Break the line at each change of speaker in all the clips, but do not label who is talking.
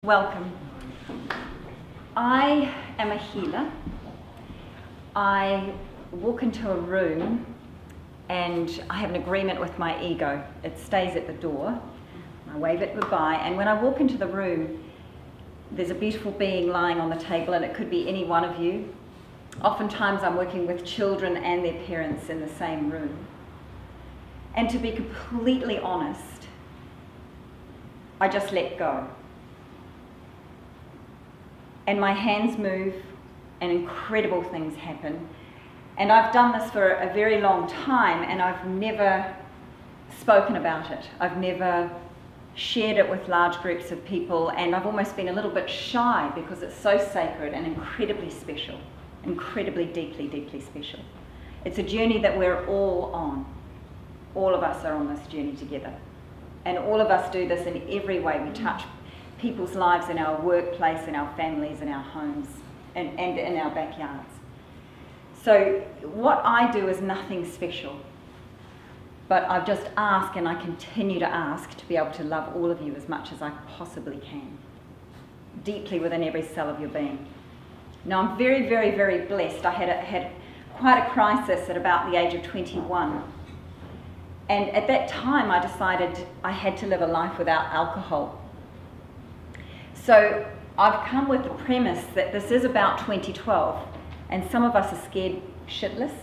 Welcome. I am a healer. I walk into a room and I have an agreement with my ego. It stays at the door. I wave it goodbye, and when I walk into the room, there's a beautiful being lying on the table, and it could be any one of you. Oftentimes I'm working with children and their parents in the same room. And to be completely honest, I just let go. And my hands move and incredible things happen. And I've done this for a very long time, and I've never spoken about it. I've never shared it with large groups of people, and I've almost been a little bit shy because it's so sacred and incredibly special, incredibly deeply, deeply special. It's a journey that we're all on. All of us are on this journey together. And all of us do this in every way. We touch people's lives in our workplace, in our families, in our homes, and in our backyards. So what I do is nothing special, but I've just asked, and I continue to ask, to be able to love all of you as much as I possibly can, deeply within every cell of your being. Now I'm very, very, very blessed. I had quite a crisis at about the age of 21. And at that time I decided I had to live a life without alcohol. So I've come with the premise that this is about 2012, and some of us are scared shitless.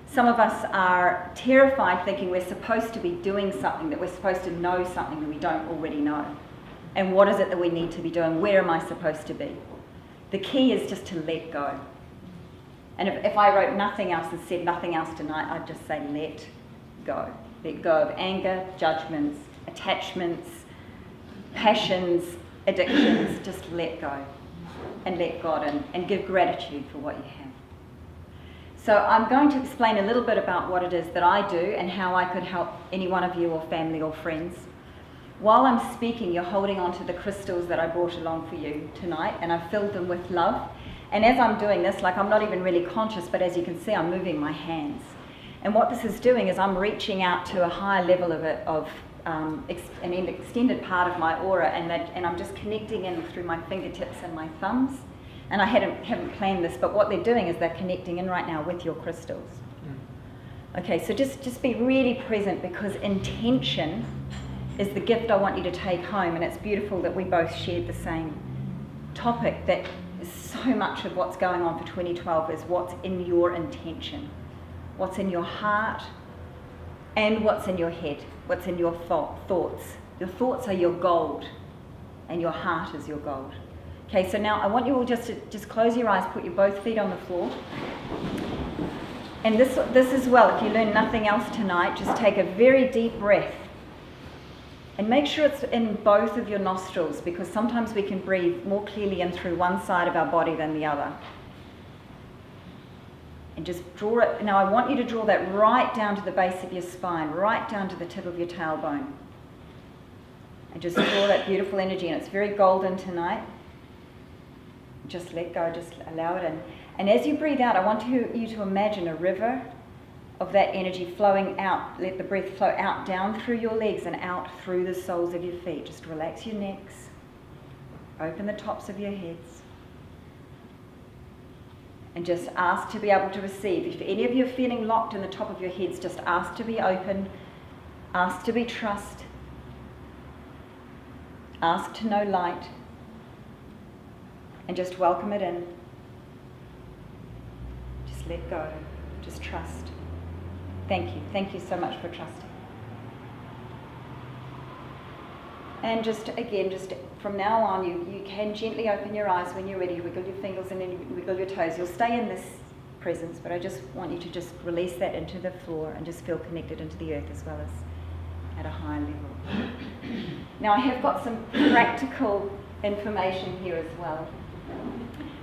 Some of us are terrified, thinking we're supposed to be doing something, that we're supposed to know something that we don't already know. And what is it that we need to be doing? Where am I supposed to be? The key is just to let go. And if I wrote nothing else and said nothing else tonight, I'd just say let go. Let go of anger, judgments, attachments, passions, addictions. Just let go and let God in, and give gratitude for what you have. So I'm going to explain a little bit about what it is that I do and how I could help any one of you or family or friends. While I'm speaking, you're holding on to the crystals that I brought along for you tonight, and I've filled them with love. And as I'm doing this, like I'm not even really conscious, but as you can see, I'm moving my hands. And what this is doing is I'm reaching out to a higher level of an extended part of my aura, and I'm just connecting in through my fingertips and my thumbs. And I haven't planned this, but what they're doing is they're connecting in right now with your crystals. Okay, so just be really present, because intention is the gift I want you to take home. And it's beautiful that we both shared the same topic, that so much of what's going on for 2012 is what's in your intention, what's in your heart, and what's in your head, what's in your thoughts. Your thoughts are your gold, and your heart is your gold. Okay, so now I want you all just to close your eyes, put your both feet on the floor. And this as well, if you learn nothing else tonight, just take a very deep breath. And make sure it's in both of your nostrils, because sometimes we can breathe more clearly in through one side of our body than the other. And just draw it. Now I want you to draw that right down to the base of your spine, right down to the tip of your tailbone. And just draw that beautiful energy, and it's very golden tonight. Just let go, just allow it in. And as you breathe out, I want you to imagine a river of that energy flowing out. Let the breath flow out, down through your legs and out through the soles of your feet. Just relax your necks. Open the tops of your heads. And just ask to be able to receive. If any of you are feeling locked in the top of your heads, just ask to be open. Ask to be trust. Ask to know light. And just welcome it in. Just let go. Just trust. Thank you. Thank you so much for trusting. And just from now on, you can gently open your eyes when you're ready. Wiggle your fingers and then wiggle your toes. You'll stay in this presence, but I just want you to just release that into the floor and just feel connected into the earth as well as at a higher level. Now I have got some practical information here as well.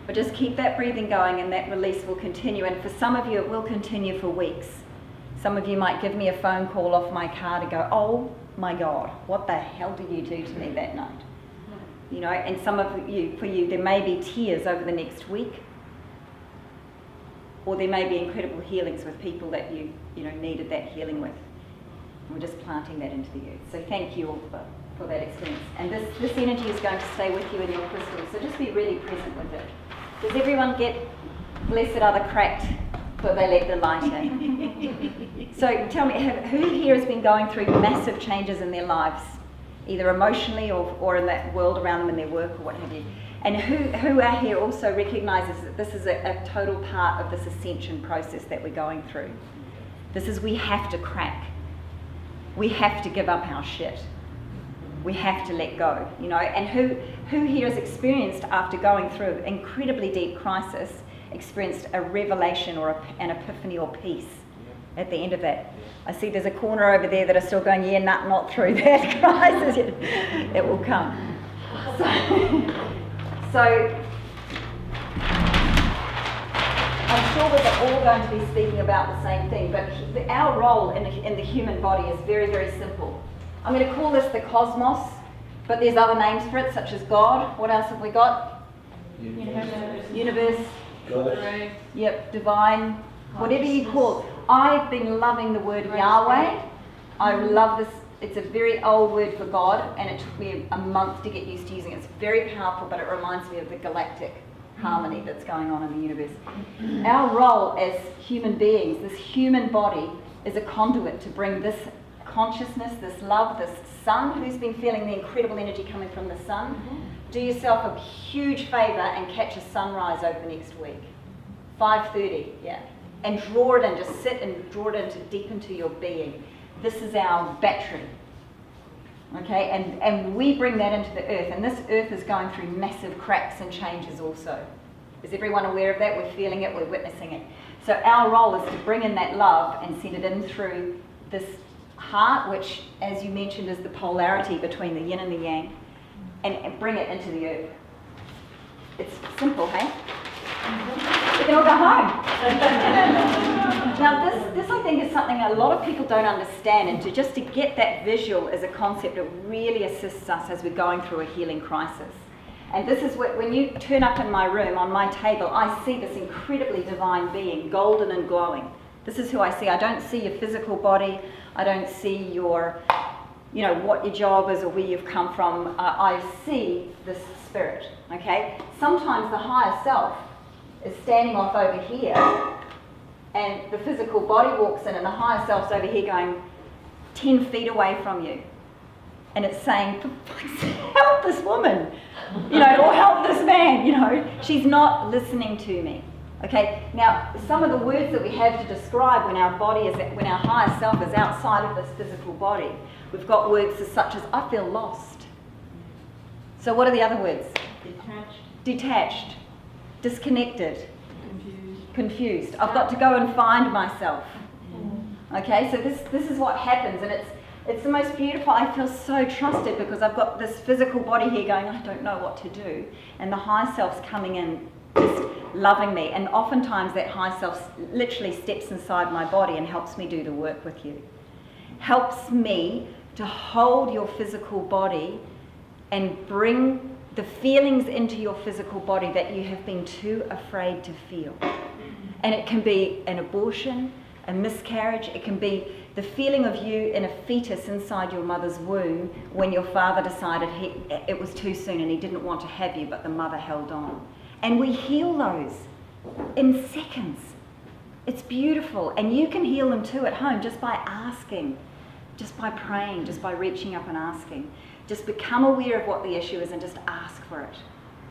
But just keep that breathing going, and that release will continue. And for some of you, it will continue for weeks. Some of you might give me a phone call off my car to go, oh my God, what the hell did you do to me that night? You know, and some of you, for you, there may be tears over the next week, or there may be incredible healings with people that you needed that healing with. And we're just planting that into the earth. So thank you all for for that experience. And this energy is going to stay with you in your crystal, so just be really present with it. Does everyone get blessed are the cracked, for they let the light in? So tell me, who here has been going through massive changes in their lives, either emotionally or in that world around them in their work or what have you? And who are here also recognises that this is a total part of this ascension process that we're going through? This is, we have to crack. We have to give up our shit. We have to let go, you know. And who here has experienced, after going through incredibly deep crisis, experienced a revelation or an epiphany or peace at the end of that? I see there's a corner over there that are still going, yeah, not through that crisis. It will come. So I'm sure we're all going to be speaking about the same thing, but our role in the human body is very, very simple. I'm going to call this the cosmos, but there's other names for it, such as God. What else have we got? Universe.
God.
Yep, divine, whatever you call it. I've been loving the word Yahweh. I love this. It's a very old word for God, and it took me a month to get used to using it. It's very powerful, but it reminds me of the galactic harmony that's going on in the universe. Our role as human beings, this human body, is a conduit to bring this consciousness, this love, this sun. Who's been feeling the incredible energy coming from the sun? Do yourself a huge favour and catch a sunrise over the next week. 5:30, yeah. And draw it in, just sit and draw it into deep into your being. This is our battery. Okay, and we bring that into the earth, and this earth is going through massive cracks and changes also. Is everyone aware of that? We're feeling it, we're witnessing it. So our role is to bring in that love and send it in through this heart, which, as you mentioned, is the polarity between the yin and the yang, and bring it into the earth. It's simple, hey? We can all go home. Now this I think is something a lot of people don't understand, and just to get that visual as a concept, it really assists us as we're going through a healing crisis. And this is when you turn up in my room, on my table, I see this incredibly divine being, golden and glowing. This is who I see. I don't see your physical body. I don't see your, you know, what your job is or where you've come from. I see this spirit, okay? Sometimes the higher self is standing off over here, and the physical body walks in, and the higher self's over here going 10 feet away from you. And it's saying, for fuck's sake, help this woman, you know, or help this man, you know. She's not listening to me. Okay, now some of the words that we have to describe when our body is, when our higher self is outside of this physical body, we've got words such as, I feel lost. So what are the other words? Detached. Disconnected. Confused. I've got to go and find myself. Okay, so this is what happens, and it's the most beautiful. I feel so trusted because I've got this physical body here going, I don't know what to do, and the higher self's coming in just loving me, and oftentimes that high self literally steps inside my body and helps me do the work with you. Helps me to hold your physical body and bring the feelings into your physical body that you have been too afraid to feel. And it can be an abortion, a miscarriage, it can be the feeling of you in a fetus inside your mother's womb when your father decided it was too soon and he didn't want to have you, but the mother held on. And we heal those in seconds. It's beautiful, and you can heal them too at home just by asking, just by praying, just by reaching up and asking. Just become aware of what the issue is and just ask for it.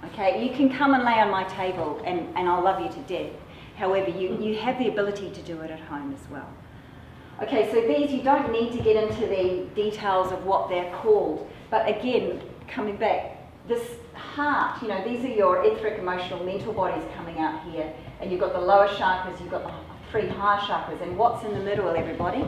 Okay, you can come and lay on my table and I'll love you to death. However, you have the ability to do it at home as well. Okay, so these, you don't need to get into the details of what they're called, but again, coming back, this heart, you know, these are your etheric, emotional, mental bodies coming out here, and you've got the lower chakras, you've got the 3 higher chakras, and what's in the middle, everybody?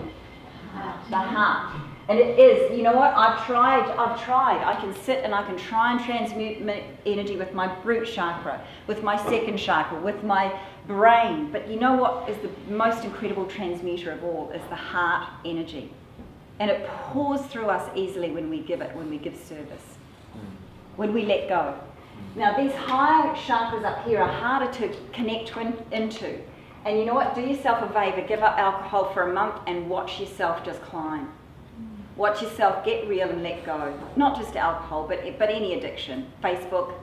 The heart. And it is, you know what, I've tried. I can sit and I can try and transmute energy with my root chakra, with my second chakra, with my brain. But you know what is the most incredible transmuter of all is the heart energy. And it pours through us easily when we give it, when we give service, when we let go. Now these higher chakras up here are harder to connect into. And you know what, do yourself a favour, give up alcohol for a month and watch yourself just climb. Watch yourself, get real and let go. Not just alcohol, but any addiction. Facebook.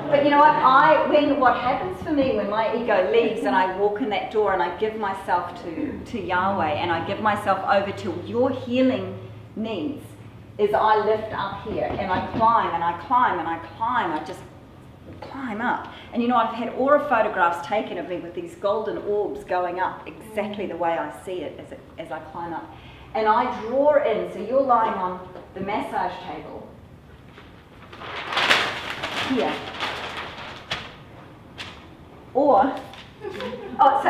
But you know what happens for me when my ego leaves and I walk in that door and I give myself to Yahweh and I give myself over to your healing needs, is I lift up here and I climb and I climb and I climb. I just climb up. And you know, I've had aura photographs taken of me with these golden orbs going up exactly the way I see it as I climb up. And I draw in, so you're lying on the massage table here.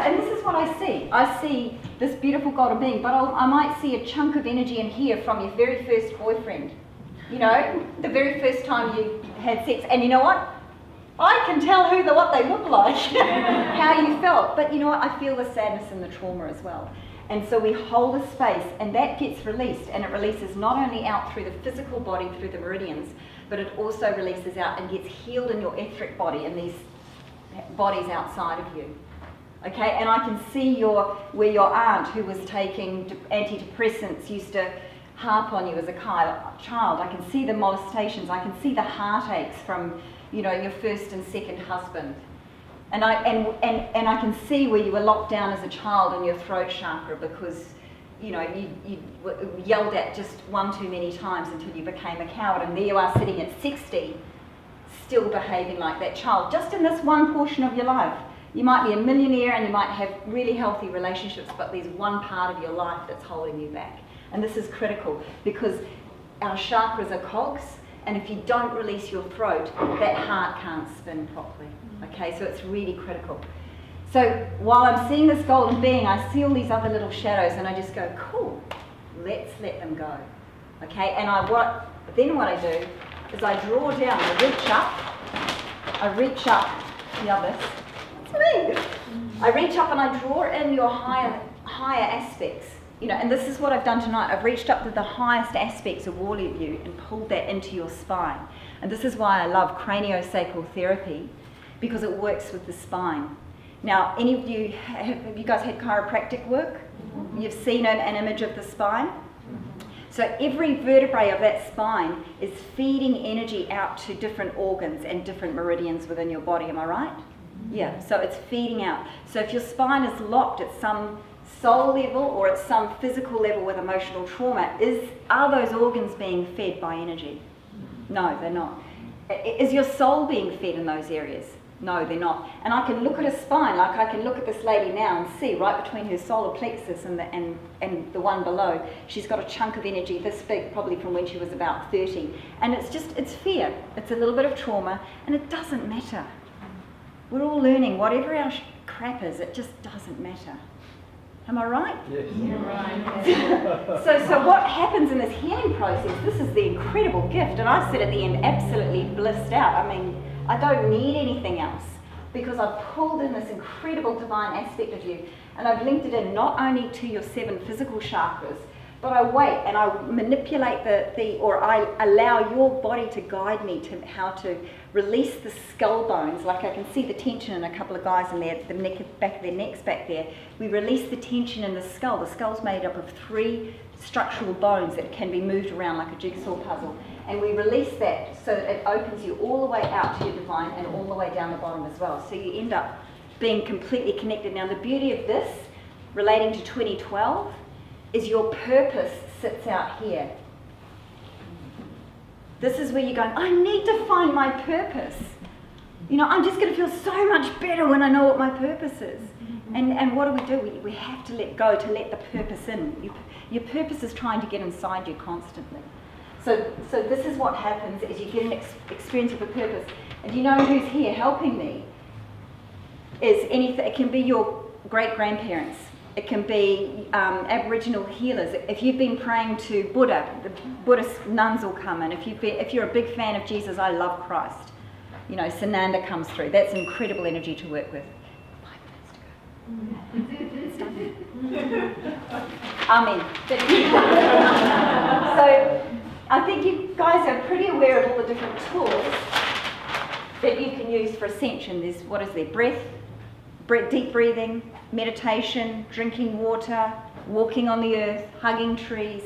And this is what I see. I see this beautiful golden being, but I might see a chunk of energy in here from your very first boyfriend. You know, the very first time you had sex. And you know what? I can tell what they look like, how you felt. But you know what? I feel the sadness and the trauma as well. And so we hold a space, and that gets released, and it releases not only out through the physical body, through the meridians, but it also releases out and gets healed in your etheric body and these bodies outside of you. Okay, and I can see where your aunt, who was taking antidepressants, used to harp on you as a child. I can see the molestations. I can see the heartaches from, you know, your first and second husband. And I can see where you were locked down as a child in your throat chakra because, you know, you yelled at just one too many times until you became a coward. And there you are sitting at 60, still behaving like that child, just in this one portion of your life. You might be a millionaire and you might have really healthy relationships, but there's one part of your life that's holding you back. And this is critical because our chakras are cogs, and if you don't release your throat, that heart can't spin properly. Okay, so it's really critical. So while I'm seeing this golden being, I see all these other little shadows and I just go, cool, let's let them go. Okay, and then what I do is I draw down, I reach up, that's me. I reach up and I draw in your higher aspects. You know, and this is what I've done tonight. I've reached up to the highest aspects of all of you and pulled that into your spine. And this is why I love Craniosacral Therapy, because it works with the spine. Now, any of you, have you guys had chiropractic work? You've seen an image of the spine? So every vertebrae of that spine is feeding energy out to different organs and different meridians within your body, am I right? Yeah, so it's feeding out. So if your spine is locked at some soul level or at some physical level with emotional trauma, are those organs being fed by energy? No, they're not. Is your soul being fed in those areas? No, they're not. And I can look at a spine, like I can look at this lady now and see right between her solar plexus and the one below, she's got a chunk of energy this big, probably from when she was about 30. And it's fear. It's a little bit of trauma, and it doesn't matter. We're all learning, whatever our crap is, it just doesn't matter. Am I right?
Yes.
You're right. So what happens in this healing process, this is the incredible gift, and I sit at the end absolutely blissed out. I mean, I don't need anything else because I've pulled in this incredible divine aspect of you, and I've linked it in not only to your 7 physical chakras, but I wait and I manipulate or I allow your body to guide me to how to release the skull bones. Like I can see the tension in a couple of guys in there, the back of their necks back there. We release the tension in the skull. The skull's made up of 3 structural bones that can be moved around like a jigsaw puzzle. And we release that so that it opens you all the way out to your divine and all the way down the bottom as well. So you end up being completely connected. Now the beauty of this, relating to 2012, is your purpose sits out here. This is where you're going, I need to find my purpose. You know, I'm just going to feel so much better when I know what my purpose is. And what do? We have to let go, to let the purpose in. Your purpose is trying to get inside you constantly. So this is what happens is you get an experience of a purpose. And you know who's here helping me? It can be your great-grandparents. It can be Aboriginal healers. If you've been praying to Buddha, the Buddhist nuns will come in. If you're a big fan of Jesus, I love Christ. You know, Sananda comes through. That's incredible energy to work with. 5 minutes to go. Amen. So I think you guys are pretty aware of all the different tools that you can use for ascension. There's, breath, deep breathing, meditation, drinking water, walking on the earth, hugging trees.